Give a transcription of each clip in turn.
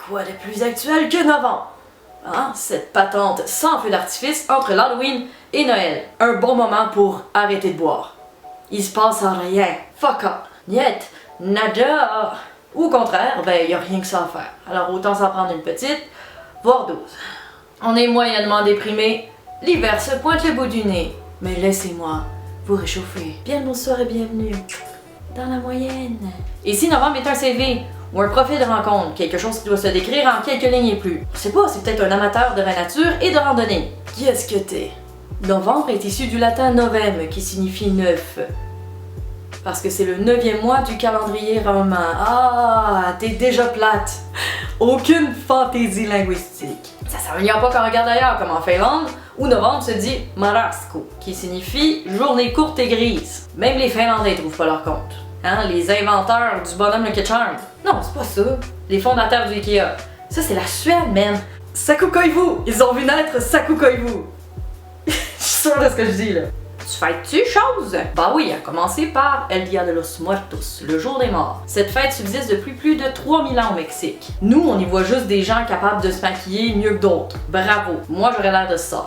Quoi de plus actuel que novembre? Hein? Cette patente sans feu d'artifice entre l'Halloween et Noël. Un bon moment pour arrêter de boire. Il se passe rien. Fuck up. Niet. Nada. Ou au contraire, ben y a rien que ça à faire. Alors autant s'en prendre une petite, voire 12. On est moyennement déprimé. L'hiver se pointe le bout du nez. Mais laissez-moi vous réchauffer. Bien le bonsoir et bienvenue dans la moyenne. Et si novembre est un CV ou un profil de rencontre, quelque chose qui doit se décrire en quelques lignes et plus. Je sais pas, c'est peut-être un amateur de la nature et de randonnée. Qui est-ce que t'es? Novembre est issu du latin novem, qui signifie neuf. Parce que c'est le 9e mois du calendrier romain. Ah, t'es déjà plate. Aucune fantaisie linguistique. Ça s'améliore pas quand on regarde ailleurs, comme en Finlande, où novembre se dit marasco, qui signifie journée courte et grise. Même les Finlandais trouvent pas leur compte. Hein, les inventeurs du bonhomme Lucky Charm. Non, c'est pas ça. Les fondateurs du Ikea. Ça, c'est la Suède, man. Sakukoivu. Ils ont vu naître Sakukoivu. Je suis sûre de ce que je dis, là. Tu fêtes-tu chose? Bah oui, à commencer par El Dia de los Muertos, le jour des morts. Cette fête subsiste depuis plus de 3000 ans au Mexique. Nous, on y voit juste des gens capables de se maquiller mieux que d'autres. Bravo, moi j'aurais l'air de ça.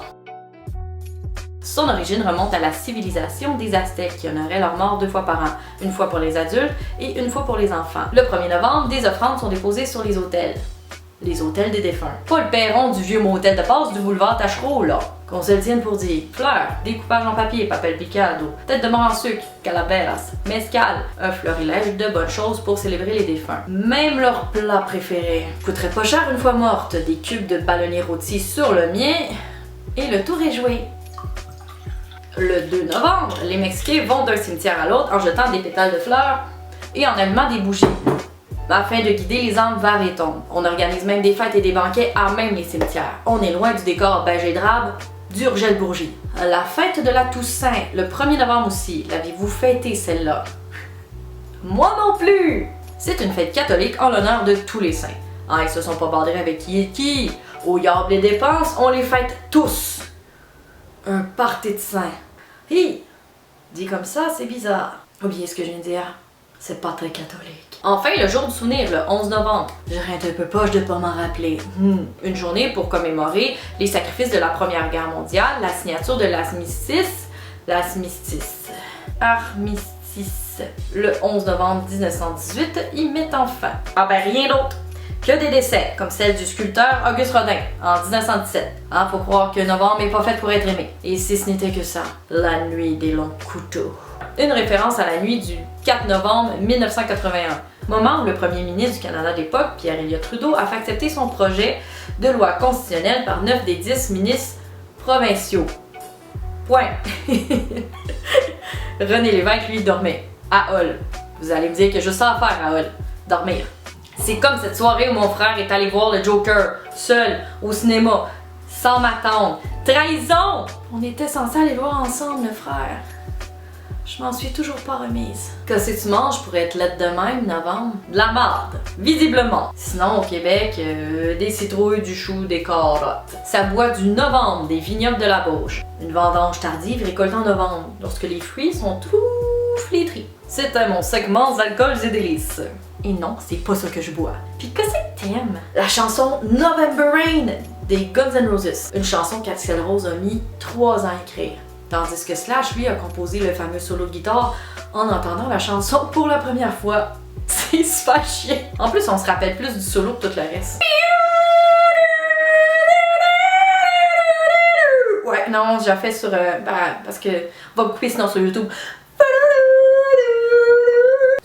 Son origine remonte à la civilisation des Aztèques qui honoraient leurs morts 2 fois par an, une fois pour les adultes et une fois pour les enfants. Le 1er novembre, des offrandes sont déposées sur les autels. Les autels des défunts. Pas le perron du vieux motel de passe du boulevard Tachereau, là. Qu'on se le tienne pour dire. Fleurs, découpage en papier, papel picado, tête de mort en sucre, calaveras, mescal, un florilège de bonnes choses pour célébrer les défunts. Même leur plat préféré. Coûterait pas cher une fois morte, des cubes de ballonnier rôti sur le mien, et le tour est joué. Le 2 novembre, les Mexicains vont d'un cimetière à l'autre en jetant des pétales de fleurs et en allumant des bougies, afin de guider les âmes vers les tombes. On organise même des fêtes et des banquets à même les cimetières. On est loin du décor beige et drabe d'Urgel Bourgie. La fête de la Toussaint, le 1er novembre aussi. L'avez-vous fêté celle-là? Moi non plus! C'est une fête catholique en l'honneur de tous les saints. Ah, ils se sont pas bardés avec qui est qui. Au yard les dépenses, on les fête tous. Un party de saints. Hi! Dit comme ça, c'est bizarre. Oubliez ce que je viens de dire. C'est pas très catholique. Enfin, le jour du souvenir, le 11 novembre. J'aurais été un peu poche de pas m'en rappeler. Une journée pour commémorer les sacrifices de la Première Guerre mondiale, la signature de l'armistice, le 11 novembre 1918, y mettant fin. Ah ben rien d'autre que des décès, comme celle du sculpteur Auguste Rodin en 1917. Hein, faut croire que novembre n'est pas fait pour être aimé. Et si ce n'était que ça, la nuit des longs couteaux. Une référence à la nuit du 4 novembre 1981, moment où le premier ministre du Canada d'époque, Pierre Elliott Trudeau, a fait accepter son projet de loi constitutionnelle par 9 des 10 ministres provinciaux. Point. René Lévesque, lui, dormait à Hull. Vous allez me dire que j'ai ça à faire à Hull, dormir. C'est comme cette soirée où mon frère est allé voir le Joker, seul, au cinéma, sans ma tante. Trahison! On était censés aller le voir ensemble, le frère. Je m'en suis toujours pas remise. Qu'est-ce que tu manges pour être laide de même, novembre? De la marde, visiblement. Sinon, au Québec, des citrouilles, du chou, des carottes. Ça boit du novembre, des vignobles de la Beauce. Une vendange tardive récolte en novembre, lorsque les fruits sont tout flétris. C'était mon segment d'alcools et délices. Et non, c'est pas ça que je bois. Puis qu'est-ce que t'aimes? La chanson November Rain des Guns N' Roses. Une chanson qu'Axl Rose a mis 3 ans à écrire. Tandis que Slash, lui, a composé le fameux solo de guitare en entendant la chanson pour la première fois. C'est super chiant. En plus, on se rappelle plus du solo que tout le reste. Ouais, non, j'ai fait sur... parce que... On va me couper sinon sur YouTube.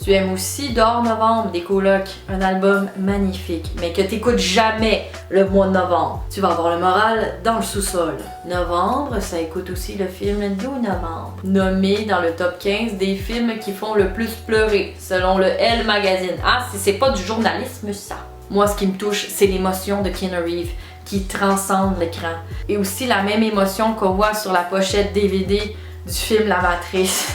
Tu aimes aussi Dehors Novembre des Colocs, un album magnifique, mais que t'écoutes jamais le mois de novembre. Tu vas avoir le moral dans le sous-sol. Novembre, ça écoute aussi le film Doux Novembre, nommé dans le top 15 des films qui font le plus pleurer, selon le Elle Magazine. Ah, c'est pas du journalisme, ça. Moi, ce qui me touche, c'est l'émotion de Keanu Reeves, qui transcende l'écran. Et aussi la même émotion qu'on voit sur la pochette DVD du film La Matrice.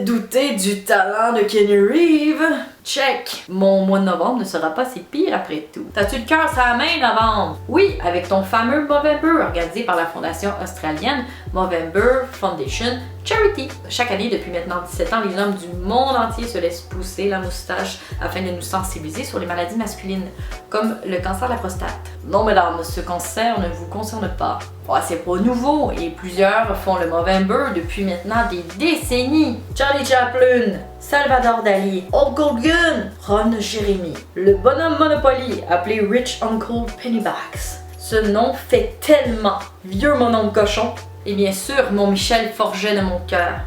Douter du talent de Keanu Reeves. Check! Mon mois de novembre ne sera pas si pire après tout. T'as-tu le cœur sur la main, novembre? Oui, avec ton fameux Movember, organisé par la fondation australienne Movember Foundation Charity. Chaque année, depuis maintenant 17 ans, les hommes du monde entier se laissent pousser la moustache afin de nous sensibiliser sur les maladies masculines, comme le cancer de la prostate. Non, mesdames, ce cancer ne vous concerne pas. C'est pas nouveau et plusieurs font le Movember depuis maintenant des décennies. Charlie Chaplin, Salvador Dali, Hulk Hogan, Ron Jeremy, le bonhomme Monopoly appelé Rich Uncle Pennybags. Ce nom fait tellement vieux mon nom de cochon. Et bien sûr, mon Michel Forget de mon cœur.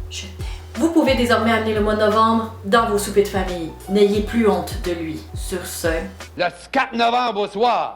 Je t'aime. Vous pouvez désormais amener le mois de novembre dans vos soupers de famille. N'ayez plus honte de lui. Sur ce... Le 4 novembre au soir!